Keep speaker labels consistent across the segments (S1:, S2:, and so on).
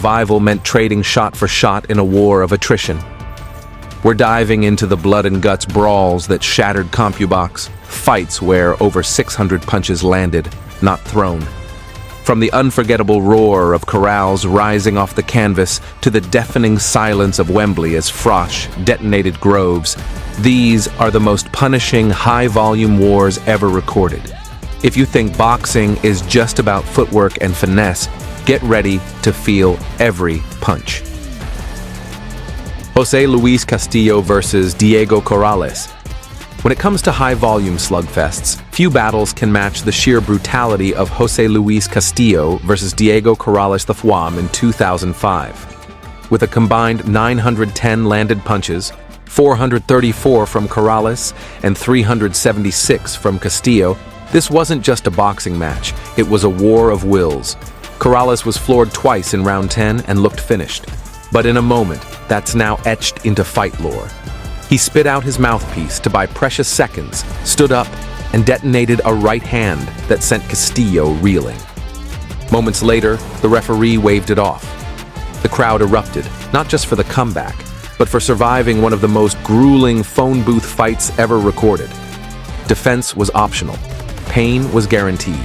S1: Survival meant trading shot for shot in a war of attrition. We're diving into the blood and guts brawls that shattered CompuBox, fights where over 600 punches landed, not thrown. From the unforgettable roar of Corrales rising off the canvas to the deafening silence of Wembley as Froch detonated Groves, these are the most punishing, high-volume wars ever recorded. If you think boxing is just about footwork and finesse, get ready to feel every punch. José Luis Castillo versus Diego Corrales. When it comes to high-volume slugfests, few battles can match the sheer brutality of José Luis Castillo versus Diego Corrales the Fwam in 2005. With a combined 910 landed punches, 434 from Corrales and 376 from Castillo, this wasn't just a boxing match, it was a war of wills. Corrales was floored twice in round 10 and looked finished. But in a moment, that's now etched into fight lore. He spit out his mouthpiece to buy precious seconds, stood up, and detonated a right hand that sent Castillo reeling. Moments later, the referee waved it off. The crowd erupted, not just for the comeback, but for surviving one of the most grueling phone booth fights ever recorded. Defense was optional. Pain was guaranteed.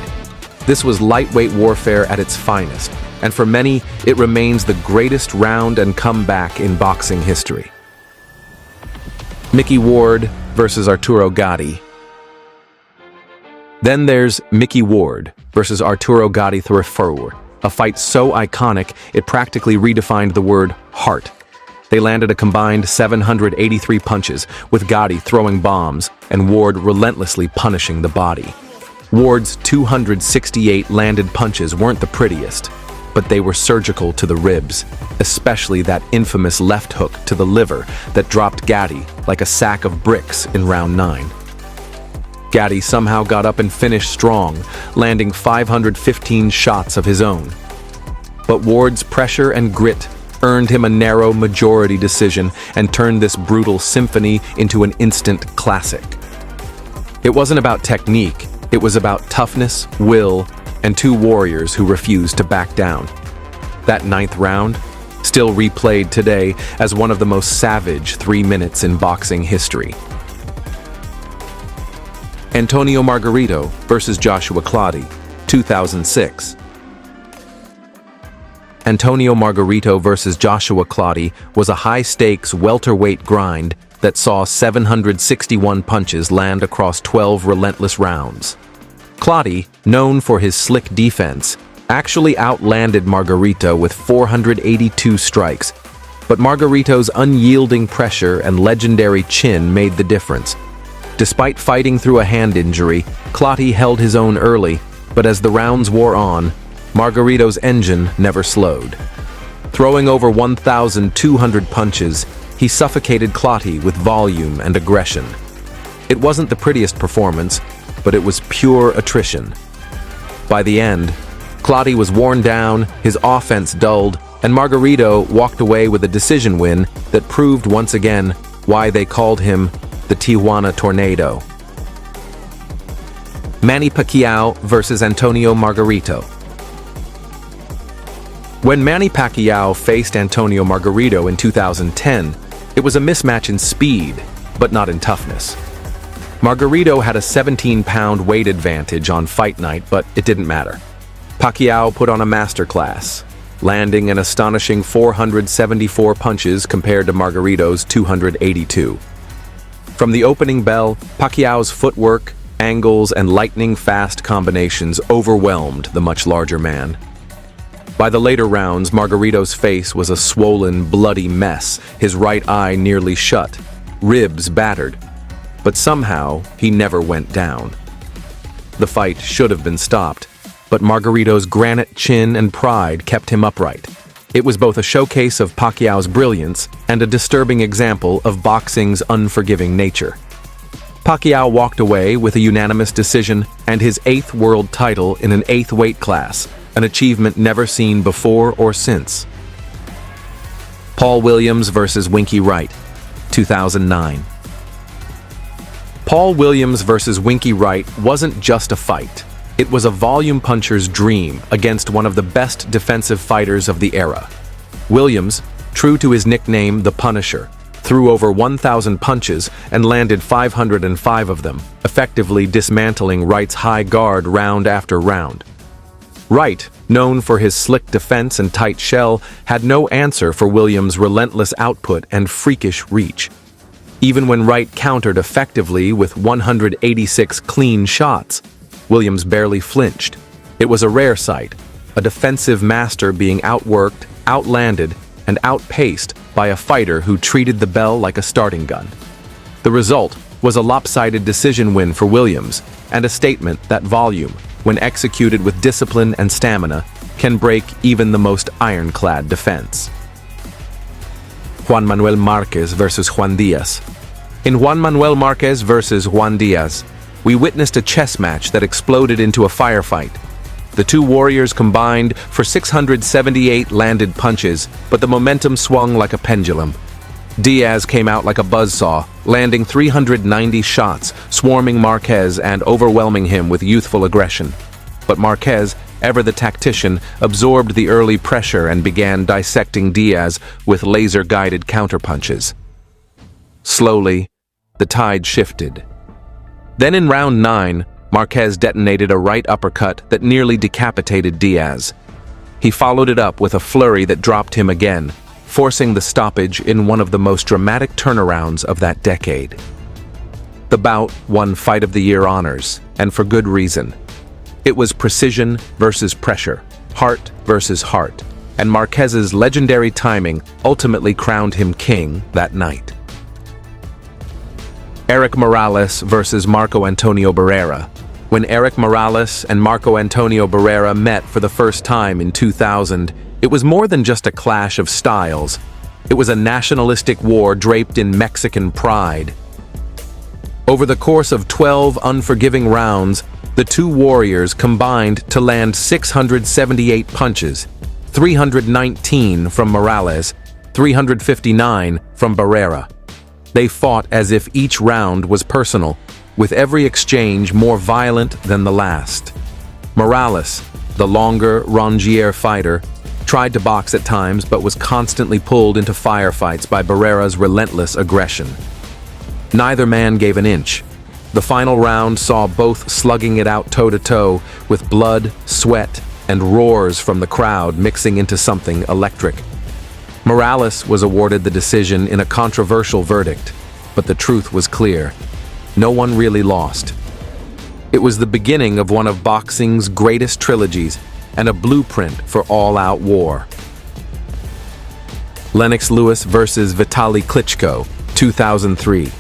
S1: This was lightweight warfare at its finest, and for many, it remains the greatest round and comeback in boxing history. Micky Ward versus Arturo Gatti. Then there's Micky Ward versus Arturo Gatti I, a fight so iconic it practically redefined the word heart. They landed a combined 783 punches, with Gatti throwing bombs and Ward relentlessly punishing the body. Ward's 268 landed punches weren't the prettiest, but they were surgical to the ribs, especially that infamous left hook to the liver that dropped Gatti like a sack of bricks in round 9. Gatti somehow got up and finished strong, landing 515 shots of his own. But Ward's pressure and grit earned him a narrow majority decision and turned this brutal symphony into an instant classic. It wasn't about technique, it was about toughness, will, and two warriors who refused to back down. That 9th round, still replayed today as one of the most savage 3 minutes in boxing history. Antonio Margarito versus Joshua Clottey, 2006. Antonio Margarito versus Joshua Clottey was a high-stakes welterweight grind that saw 761 punches land across 12 relentless rounds. Clottey, known for his slick defense, actually outlanded Margarito with 482 strikes, but Margarito's unyielding pressure and legendary chin made the difference. Despite fighting through a hand injury, Clottey held his own early, but as the rounds wore on, Margarito's engine never slowed. Throwing over 1,200 punches, he suffocated Clottey with volume and aggression. It wasn't the prettiest performance, but it was pure attrition. By the end, Clottey was worn down, his offense dulled, and Margarito walked away with a decision win that proved once again why they called him the Tijuana Tornado. Manny Pacquiao versus Antonio Margarito. When Manny Pacquiao faced Antonio Margarito in 2010, it was a mismatch in speed, but not in toughness. Margarito had a 17-pound weight advantage on fight night, but it didn't matter. Pacquiao put on a masterclass, landing an astonishing 474 punches compared to Margarito's 282. From the opening bell, Pacquiao's footwork, angles, and lightning-fast combinations overwhelmed the much larger man. By the later rounds, Margarito's face was a swollen, bloody mess, his right eye nearly shut, ribs battered. But somehow, he never went down. The fight should have been stopped, but Margarito's granite chin and pride kept him upright. It was both a showcase of Pacquiao's brilliance and a disturbing example of boxing's unforgiving nature. Pacquiao walked away with a unanimous decision and his 8th world title in an 8th weight class, an achievement never seen before or since. Paul Williams versus Winky Wright, 2009. Paul Williams versus Winky Wright wasn't just a fight. It was a volume puncher's dream against one of the best defensive fighters of the era. Williams, true to his nickname, the Punisher, threw over 1,000 punches and landed 505 of them, effectively dismantling Wright's high guard round after round. Wright, known for his slick defense and tight shell, had no answer for Williams' relentless output and freakish reach. Even when Wright countered effectively with 186 clean shots, Williams barely flinched. It was a rare sight, a defensive master being outworked, outlanded, and outpaced by a fighter who treated the bell like a starting gun. The result was a lopsided decision win for Williams, and a statement that volume, when executed with discipline and stamina, can break even the most ironclad defense. Juan Manuel Márquez versus Juan Díaz. In Juan Manuel Márquez versus Juan Díaz, we witnessed a chess match that exploded into a firefight. The two warriors combined for 678 landed punches, but the momentum swung like a pendulum. Díaz came out like a buzzsaw, landing 390 shots, swarming Márquez and overwhelming him with youthful aggression. But Márquez, ever the tactician, absorbed the early pressure and began dissecting Díaz with laser-guided counterpunches. Slowly, the tide shifted. Then in round 9, Márquez detonated a right uppercut that nearly decapitated Díaz. He followed it up with a flurry that dropped him again, forcing the stoppage in one of the most dramatic turnarounds of that decade. The bout won Fight of the Year honors, and for good reason. It was precision versus pressure, heart versus heart, and Márquez's legendary timing ultimately crowned him king that night. Erik Morales versus Marco Antonio Barrera. When Erik Morales and Marco Antonio Barrera met for the first time in 2000, it was more than just a clash of styles. It was a nationalistic war draped in Mexican pride. Over the course of 12 unforgiving rounds, the two warriors combined to land 678 punches, 319 from Morales, 359 from Barrera. They fought as if each round was personal, with every exchange more violent than the last. Morales, the longer, rangier fighter, tried to box at times but was constantly pulled into firefights by Barrera's relentless aggression. Neither man gave an inch. The final round saw both slugging it out toe-to-toe, with blood, sweat, and roars from the crowd mixing into something electric. Morales was awarded the decision in a controversial verdict, but the truth was clear. No one really lost. It was the beginning of one of boxing's greatest trilogies and a blueprint for all-out war. Lennox Lewis versus Vitali Klitschko, 2003.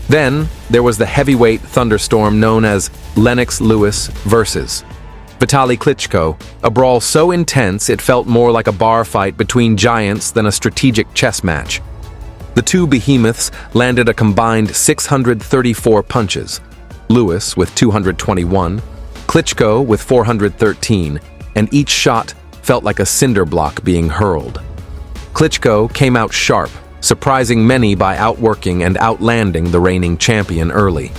S1: Then, there was the heavyweight thunderstorm known as Lennox Lewis versus Vitali Klitschko, a brawl so intense it felt more like a bar fight between giants than a strategic chess match. The two behemoths landed a combined 634 punches, Lewis with 221, Klitschko with 413, and each shot felt like a cinder block being hurled. Klitschko came out sharp, surprising many by outworking and outlanding the reigning champion early.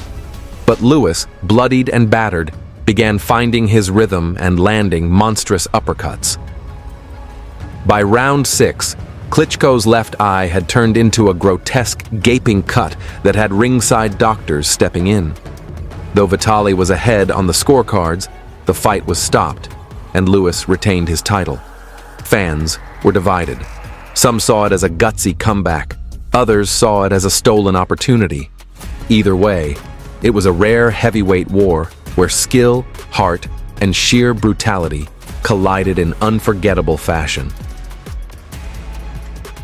S1: But Lewis, bloodied and battered, began finding his rhythm and landing monstrous uppercuts. By round 6, Klitschko's left eye had turned into a grotesque gaping cut that had ringside doctors stepping in. Though Vitali was ahead on the scorecards, the fight was stopped, and Lewis retained his title. Fans were divided. Some saw it as a gutsy comeback. Others saw it as a stolen opportunity. Either way, it was a rare heavyweight war where skill, heart, and sheer brutality collided in unforgettable fashion.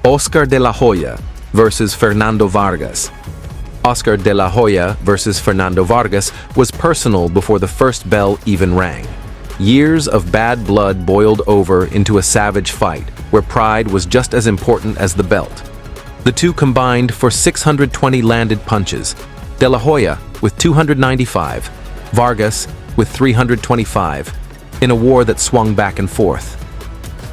S1: Oscar de la Hoya versus Fernando Vargas. Oscar de la Hoya versus Fernando Vargas was personal before the first bell even rang. Years of bad blood boiled over into a savage fight where pride was just as important as the belt. The two combined for 620 landed punches, de la Hoya with 295, Vargas with 325, in a war that swung back and forth.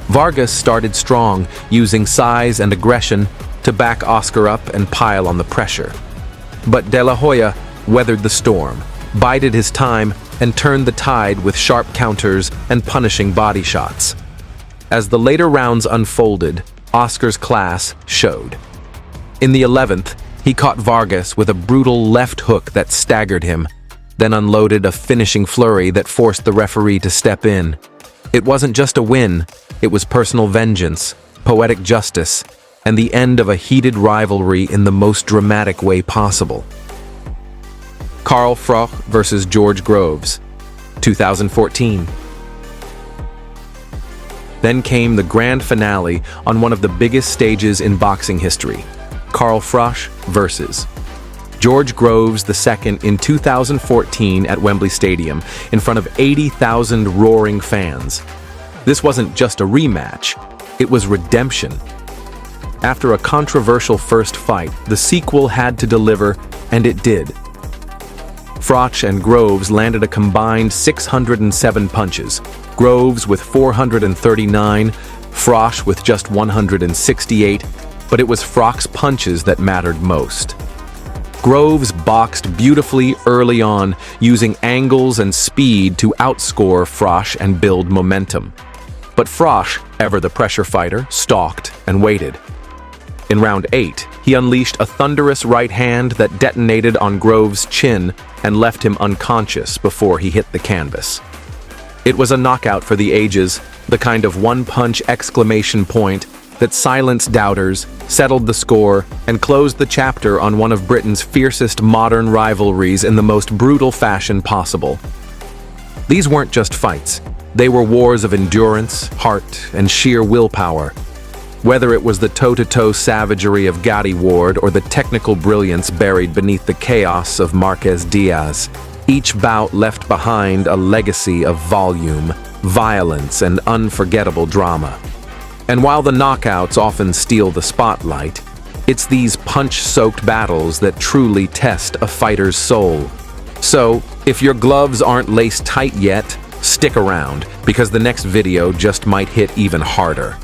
S1: Vargas started strong, using size and aggression to back Oscar up and pile on the pressure. But de la Hoya weathered the storm, bided his time, and turned the tide with sharp counters and punishing body shots. As the later rounds unfolded, Oscar's class showed. In the 11th, he caught Vargas with a brutal left hook that staggered him, then unloaded a finishing flurry that forced the referee to step in. It wasn't just a win, it was personal vengeance, poetic justice, and the end of a heated rivalry in the most dramatic way possible. Carl Froch versus George Groves, 2014. Then came the grand finale on one of the biggest stages in boxing history, Carl Froch versus George Groves II in 2014 at Wembley Stadium in front of 80,000 roaring fans. This wasn't just a rematch, it was redemption. After a controversial first fight, the sequel had to deliver, and it did. Froch and Groves landed a combined 607 punches, Groves with 439, Froch with just 168, but it was Froch's punches that mattered most. Groves boxed beautifully early on, using angles and speed to outscore Froch and build momentum. But Froch, ever the pressure fighter, stalked and waited. In round 8, he unleashed a thunderous right hand that detonated on Groves' chin and left him unconscious before he hit the canvas. It was a knockout for the ages, the kind of one-punch exclamation point that silenced doubters, settled the score, and closed the chapter on one of Britain's fiercest modern rivalries in the most brutal fashion possible. These weren't just fights. They were wars of endurance, heart, and sheer willpower. Whether it was the toe-to-toe savagery of Gatti Ward or the technical brilliance buried beneath the chaos of Márquez Díaz, each bout left behind a legacy of volume, violence, and unforgettable drama. And while the knockouts often steal the spotlight, it's these punch-soaked battles that truly test a fighter's soul. So, if your gloves aren't laced tight yet, stick around, because the next video just might hit even harder.